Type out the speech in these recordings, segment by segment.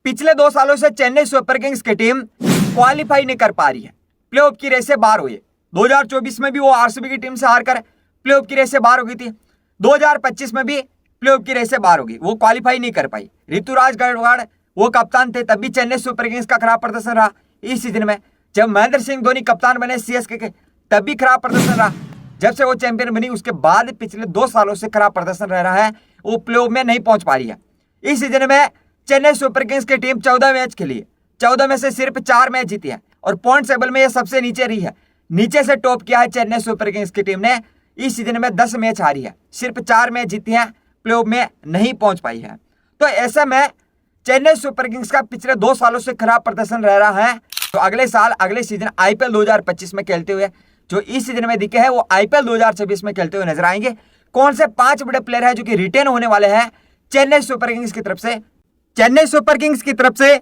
पिछले 2 सालों से चेन्नई सुपर किंग्स की टीम क्वालिफाई नहीं कर पा रही है, प्लेऑफ की रेस से बाहर हुई है। 2024 में भी वो आरसीबी की टीम से हारकर प्लेऑफ की रेस से बाहर हो गई थी। 2025 में भी प्लेऑफ की रेस से बाहर हो गई, वो क्वालिफाई नहीं कर पाई। ऋतुराज गायकवाड़ वो कप्तान थे, तब भी चेन्नई सुपर किंग्स का खराब प्रदर्शन रहा। इस सीजन में जब महेंद्र सिंह धोनी कप्तान बने सीएसके के, तब भी खराब प्रदर्शन रहा। जब से वो चैंपियन बनी उसके बाद पिछले 2 सालों से खराब प्रदर्शन रह रहा है, वो प्लेऑफ में नहीं पहुंच पा रही है। इस सीजन में चेन्नई सुपर किंग्स की टीम 14 मैच खेली है, 14 में से सिर्फ 4 मैच जीती है और पॉइंट टेबल में ये सबसे नीचे रही है। नीचे से टॉप किया है चेन्नई सुपर किंग्स की टीम ने। इस सीजन में 10 मैच हारी है, सिर्फ 4 मैच जीती है, प्लेऑफ में नहीं पहुंच पाई है। तो ऐसे में चेन्नई सुपर किंग्स का पिछले 2 सालों से खराब प्रदर्शन रह रहा है। तो अगले साल अगले सीजन आईपीएल 2025 में खेलते हुए जो इस सीजन में दिखे हैं, वो आईपीएल 2026 में खेलते हुए नजर आएंगे। कौन से 5 बड़े प्लेयर हैं जो कि रिटेन होने वाले हैं चेन्नई सुपर किंग्स की तरफ से? चेन्नई सुपर किंग्स की तरफ से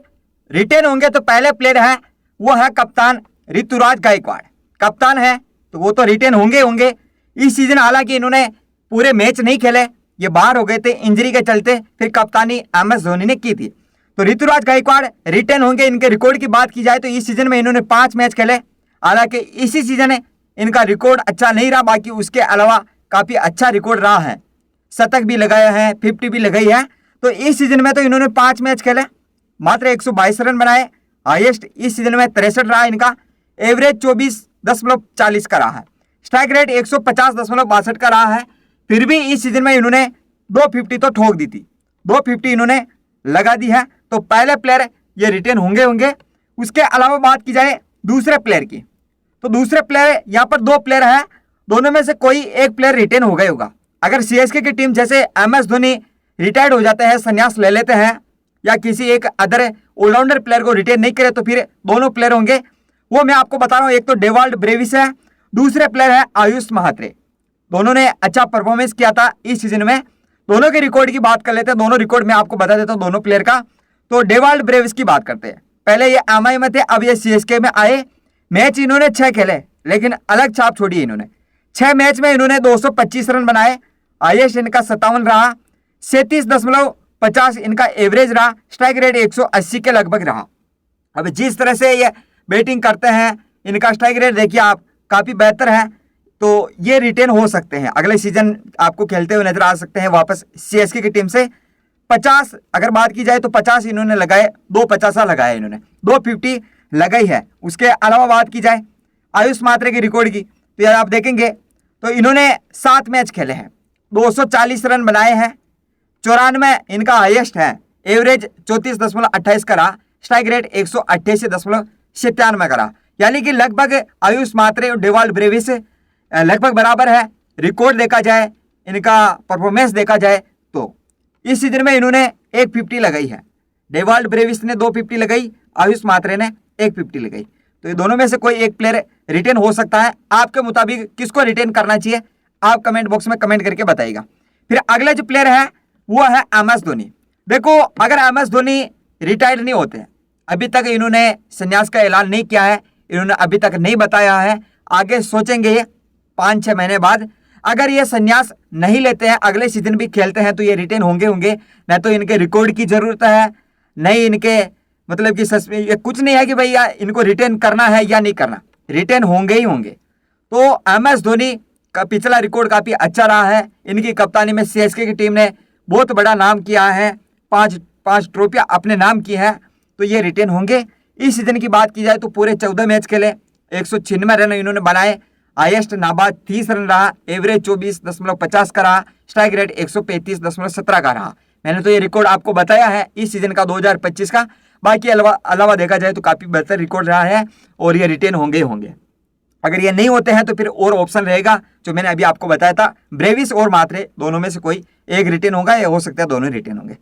रिटेन होंगे तो पहले प्लेयर है वो है कप्तान ऋतुराज गायकवाड़। कप्तान है तो वो तो रिटेन होंगे। इस सीजन हालांकि इन्होंने पूरे मैच नहीं खेले, ये बाहर हो गए थे इंजरी के चलते, फिर कप्तानी MS धोनी ने की थी। तो ऋतुराज गायकवाड़ रिटेन होंगे। इनके रिकॉर्ड की बात की जाए तो इस सीजन में इन्होंने 5 मैच खेले, हालांकि इसी सीजन इनका रिकॉर्ड अच्छा नहीं रहा, बाकी उसके अलावा काफी अच्छा रिकॉर्ड रहा है। शतक भी लगाया है, 50 भी लगाई है। तो इस सीजन में तो इन्होंने 5 मैच खेले, मात्र 122 रन बनाए, हाईएस्ट इस सीजन में 63 रहा इनका। एवरेज 24.40 का रहा है, स्ट्राइक रेट 150.62 का रहा है। फिर भी इस सीजन में इन्होंने 250 तो ठोक दी थी, 250 इन्होंने लगा दी है। तो पहले प्लेयर ये रिटेन होंगे। उसके अलावा बात की जाए दूसरे प्लेयर की, तो दूसरे प्लेयर यहाँ पर 2 प्लेयर है, दोनों में से कोई एक प्लेयर रिटेन हो गया होगा। अगर सीएसके की टीम जैसे MS धोनी रिटायर्ड हो जाते हैं, संन्यास ले लेते हैं, या किसी एक अदर ऑलराउंडर प्लेयर को रिटेन नहीं करे, तो फिर दोनों प्लेयर होंगे। वो मैं आपको बता रहा हूँ, एक तो डेवाल्ड ब्रेविस है, दूसरे प्लेयर है आयुष महात्रे। दोनों ने अच्छा परफॉर्मेंस किया था इस सीजन में। दोनों के रिकॉर्ड की बात कर लेते हैं, दोनों रिकॉर्ड मैं आपको बता देता हूँ दोनों प्लेयर का। तो डेवाल्ड ब्रेविस की बात करते हैं। पहले ये MI में थे, अब ये CSK में आए। मैच इन्होंने 6 खेले, लेकिन अलग छाप छोड़ी इन्होंने। 6 मैच में इन्होंने 225 रन बनाए, हाईएस्ट इनका 57 रहा, 37.50 इनका एवरेज रहा, स्ट्राइक रेट 180 के लगभग रहा। अब जिस तरह से ये बैटिंग करते हैं, इनका स्ट्राइक रेट देखिए आप, काफी बेहतर है। तो ये रिटेन हो सकते हैं, अगले सीजन आपको खेलते हुए नजर आ सकते हैं वापस CSK की टीम से। 50 अगर बात की जाए तो 50 इन्होंने लगाए, 250 लगाए इन्होंने, 250 लगाई है। उसके अलावा बात की जाए आयुष मात्रे की रिकॉर्ड की, तो यार आप देखेंगे तो इन्होंने 7 मैच खेले हैं, 240 रन बनाए हैं, 94 इनका हाईएस्ट है, एवरेज 34.28 का रहा, स्ट्राइक रेट 188.97 का रहा। यानी कि लगभग आयुष मात्रे और डेवाल्ड ब्रेविस लगभग बराबर है। रिकॉर्ड देखा जाए, इनका परफॉर्मेंस देखा जाए तो इस सीजन में इन्होंने 150 लगाई है। डेवाल्ड ब्रेविस ने 250 लगाई, आयुष मात्रे ने 150 लगाई। तो ये दोनों में से कोई एक प्लेयर रिटेन हो सकता है। आपके मुताबिक किसको रिटेन करना चाहिए, आप कमेंट बॉक्स में कमेंट करके बताइएगा। फिर अगला जो प्लेयर है वो है MS धोनी। देखो, अगर MS धोनी रिटायर्ड नहीं होते, अभी तक इन्होंने संन्यास का ऐलान नहीं किया है, इन्होंने अभी तक नहीं बताया है, आगे सोचेंगे 5-6 महीने बाद। अगर ये संन्यास नहीं लेते हैं, अगले सीजन भी खेलते हैं, तो ये रिटेन होंगे। नहीं तो इनके रिकॉर्ड की जरूरत है, नहीं इनके मतलब कि ये कुछ नहीं है कि भाई इनको रिटेन करना है या नहीं करना, रिटेन होंगे। तो MS धोनी का पिछला रिकॉर्ड काफी अच्छा रहा है। इनकी कप्तानी में CSK की टीम ने बहुत बड़ा नाम किया है, 5 ट्रॉफियां अपने नाम की है, तो ये रिटेन होंगे। इस सीजन की बात की जाए तो पूरे 14 मैच खेले, 196 रन इन्होंने बनाए, हाईएस्ट नाबाद 30 रन रहा, एवरेज 24.50 का रहा, स्ट्राइक रेट 135.17 का रहा। मैंने तो ये रिकॉर्ड आपको बताया है इस सीजन का 2025 का। बाकी अलावा देखा जाए तो काफी बेहतर रिकॉर्ड रहा है और ये रिटेन होंगे। अगर ये नहीं होते हैं तो फिर और ऑप्शन रहेगा जो मैंने अभी आपको बताया था, ब्रेविस और मात्रे, दोनों में से कोई एक रिटेन होगा, या हो सकता है दोनों रिटेन होंगे।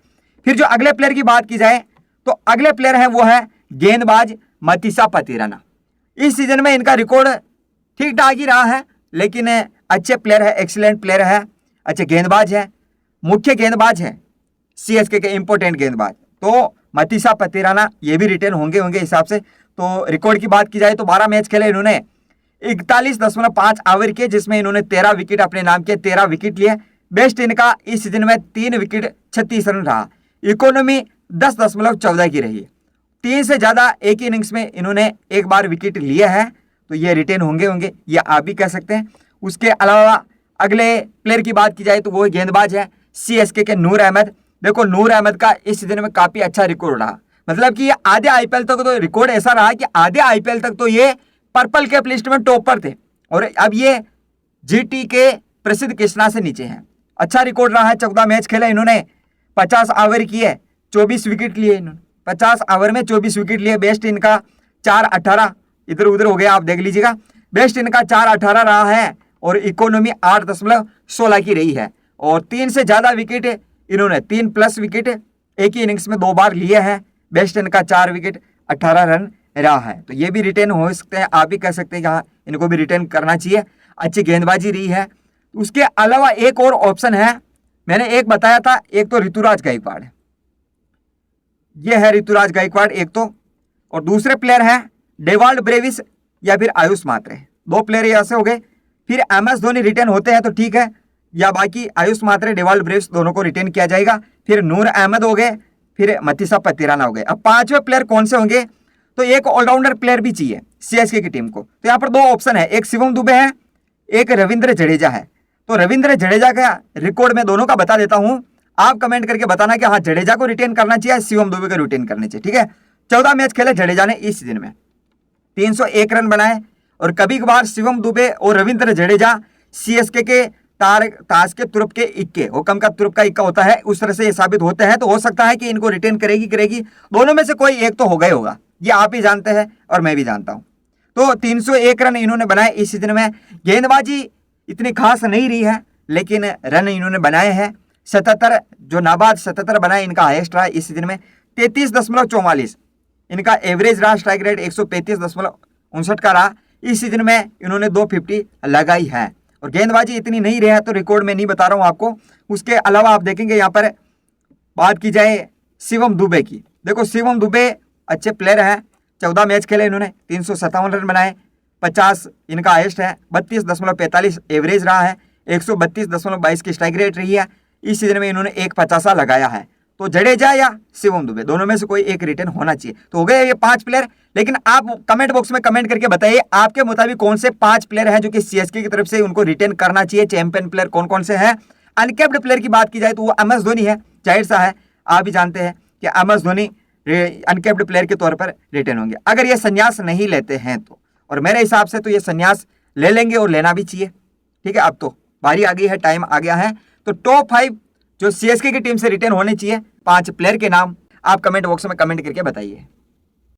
फिर जो अगले प्लेयर की बात की जाए तो अगले प्लेयर है वो है गेंदबाज मतीसा पतिराना। इस सीजन में इनका रिकॉर्ड ठीक ठाक ही रहा है, लेकिन अच्छे प्लेयर है, एक्सीलेंट प्लेयर है, अच्छे गेंदबाज है, मुख्य गेंदबाज है, CSK के इंपोर्टेंट गेंदबाज। तो मतीसा पतिराना ये भी रिटेन होंगे हिसाब से। तो रिकॉर्ड की बात की जाए तो 12 मैच खेले इन्होंने, 41.5 ओवर किए, जिसमें इन्होंने 13 विकेट अपने नाम के 13 विकेट लिए। बेस्ट इनका इस सीजन में 3 विकेट 36 रन रहा, इकोनॉमी 10.14 की रही है। 3 से ज्यादा एक ही इनिंग्स में इन्होंने एक बार विकेट लिया है, तो ये रिटेन होंगे, ये आप भी कह सकते हैं। उसके अलावा अगले प्लेयर की बात की जाए तो वो गेंदबाज है सीएसके के नूर अहमद। देखो नूर अहमद का इस सीजन में काफी अच्छा रिकॉर्ड रहा, मतलब कि आधे आईपीएल तक तो रिकॉर्ड ऐसा रहा कि आधे आईपीएल तक तो ये पर्पल कैप लिस्ट में टॉप पर थे, और अब ये जीटी के प्रसिद्ध कृष्णा से नीचे हैं। अच्छा रिकॉर्ड रहा है, 14 मैच खेले इन्होंने, 50 ओवर किए, 24 विकेट लिए इन्होंने, 50 ओवर में 24 विकेट लिए। बेस्ट इनका 4-18, इधर उधर हो गया, आप देख लीजिएगा। बेस्ट इनका 4-18 रहा है, और इकोनॉमी 8.16 की रही है, और 3 से ज्यादा विकेट इन्होंने 3+ विकेट एक ही इनिंग्स में 2 बार लिए हैं। बेस्ट इनका 4 विकेट 18 रन रहा है, तो ये भी रिटेन हो सकते हैं, आप भी कह सकते हैं कि हाँ इनको भी रिटेन करना चाहिए, अच्छी गेंदबाजी रही है। उसके अलावा एक और ऑप्शन है, मैंने एक बताया था, एक तो ऋतुराज गायकवाड़, ये है ऋतुराज गायकवाड़ एक तो, और दूसरे प्लेयर हैं डेवाल्ड ब्रेविस या फिर आयुष मात्रे। 2 प्लेयर ऐसे हो गए। फिर MS धोनी रिटेन होते हैं तो ठीक है, या बाकी आयुष मात्रे डेवाल्ड ब्रेविस दोनों को रिटेन किया जाएगा। फिर नूर अहमद हो गए, फिर मतीसा पतिराना हो गए। अब 5वें प्लेयर कौन से होंगे, तो एक ऑलराउंडर प्लेयर भी चाहिए सीएसके की टीम को, तो यहाँ पर 2 ऑप्शन है, एक शिवम दुबे है, एक रविंद्र जडेजा है। तो रविंद्र जडेजा का रिकॉर्ड में दोनों का बता देता हूं, आप कमेंट करके बताना कि हाँ जडेजा को रिटेन करना चाहिए, शिवम दुबे को रिटेन करना चाहिए, ठीक है। 14 मैच खेले जडेजा ने इस सीजन में, 301 रन बनाए, और कभी कभार शिवम दुबे और रविंद्र जडेजा सीएसके के ताश के तुरुप के इक्के, हुक्म का तुरुप का इक्का होता है, उस तरह से ये साबित होते हैं। तो हो सकता है कि इनको रिटेन करेगी, दोनों में से कोई एक तो हो गए होगा, ये आप ही जानते हैं और मैं भी जानता हूं। तो 301 रन इन्होंने बनाए इस सीजन में। गेंदबाजी इतनी खास नहीं रही है, लेकिन रन इन्होंने बनाए हैं 77, जो नाबाद 77 बनाए इनका हाईएस्ट रहा इस सीजन में। 33.44 इनका एवरेज रहा, स्ट्राइक रेट 135.59 का रहा। इस सीजन में इन्होंने 250 लगाई है, और गेंदबाजी इतनी नहीं रही है, तो रिकॉर्ड में नहीं बता रहा हूं आपको। उसके अलावा आप देखेंगे यहाँ पर बात की जाए शिवम दुबे की, देखो शिवम दुबे अच्छे प्लेयर हैं, 14 मैच खेले इन्होंने, 357 रन बनाए, 50 इनका हाईएस्ट है, 32.45 एवरेज रहा है, 132.22 की स्ट्राइक रेट रही है। इस सीजन में इन्होंने 150 लगाया है। तो जडेजा या शिवम दुबे दोनों में से कोई एक रिटेन होना चाहिए। तो हो गए ये 5 प्लेयर, लेकिन आप कमेंट बॉक्स में कमेंट करके बताइए आपके मुताबिक कौन से 5 प्लेयर हैं जो कि सीएसके की तरफ से उनको रिटेन करना चाहिए। चैंपियन प्लेयर कौन कौन से हैं। अनकैप्ड प्लेयर की बात की जाए तो वो MS धोनी है, जाहिर सा है, आप भी जानते हैं कि MS धोनी अनकैप्ड प्लेयर के तौर पर रिटेन होंगे अगर ये संन्यास नहीं लेते हैं तो, और मेरे हिसाब से तो ये संन्यास ले लेंगे और लेना भी चाहिए, ठीक है। अब तो बारी आ गई है, टाइम आ गया है। तो टॉप 5 जो सीएसके की टीम से रिटेन होने चाहिए, 5 प्लेयर के नाम आप कमेंट बॉक्स में कमेंट करके बताइए।